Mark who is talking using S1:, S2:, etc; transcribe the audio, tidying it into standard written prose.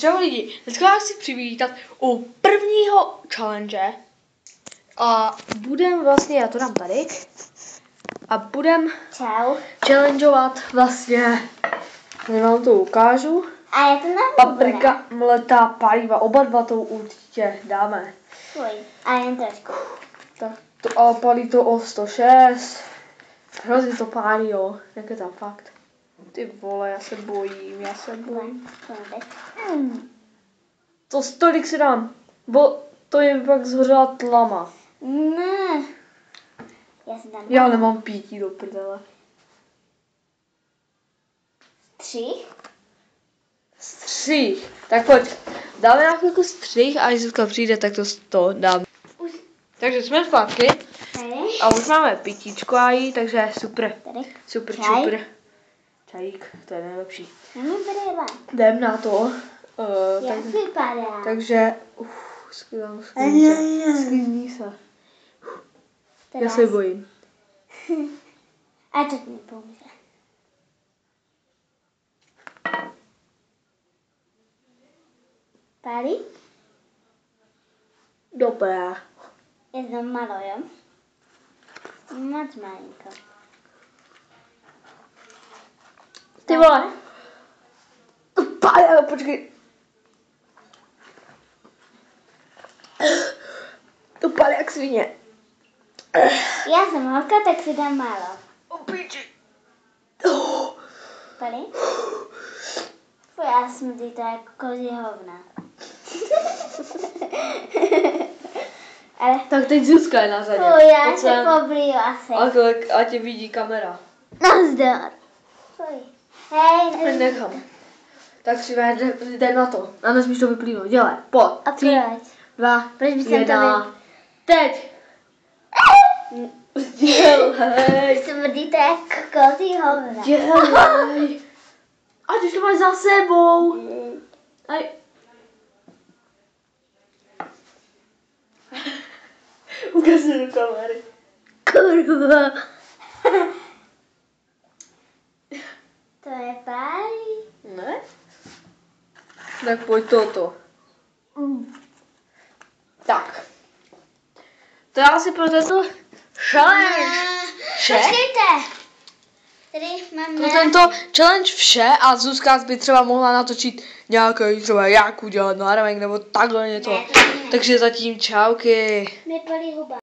S1: Čau lidi, dneska vás chci přivítat u prvního challenge a budem vlastně, já to dám tady, a budem challengeovat vlastně, já vám to ukážu,
S2: a já to
S1: paprika, mletá paliva, oba dva to určitě dáme.
S2: A jen trošku.
S1: A palí to o 106, hrozně to pálí, jo, jak je tam fakt. Ty vole, já se bojím. To stolik si dám, bo to je pak zhořela tlama.
S2: Ne.
S1: Já nemám pítí do prdele. Střih. Tak pojď, dáme na chvilku střih a když Zuzka přijde, tak to dám. Takže jsme zpátky a už máme pitíčko a jí, takže super. Super. Čajík, to je nejlepší. Jdem na to.
S2: Jak vypadá?
S1: Takže, sklidní se. Já se bojím.
S2: A to mi pomůže. Pálí?
S1: Dobrá.
S2: Je to malo, jo? Moc malinko.
S1: Ty vole. To pálí, ale počkej. To pálí jak svině.
S2: Já jsem holka, tak si dám málo.
S1: O piči.
S2: Pálí? Fuj, já smrdí to jako kozí hovna. Ale...
S1: Tak teď Zuzka je na řadě.
S2: Fuj, já se pobliju asi.
S1: A tě vidí kamera.
S2: Nazdar. Fuj. Hej,
S1: Nechám. Tak si jdem na to. A nesmíš to vyplýnout. Dělej. Pojď.
S2: A
S1: 3,
S2: proč?
S1: 2,
S2: Proč by jsem to
S1: 1. Teď. Dělej.
S2: Smrdí to jako kozí hovna.
S1: Dělej. Ať už to máš za sebou. Aj. Ukazuji do kamery.
S2: Kurva. To je pálí.
S1: Ne? Tak pojď toto. Tak. To je asi pro tento challenge.
S2: Počkejte. Tady mám
S1: Pro tento challenge vše a Zuzka by třeba mohla natočit nějaký třeba jak udělat náramek nebo takhle něco. Takže zatím čauky.
S2: Mi pálí huba.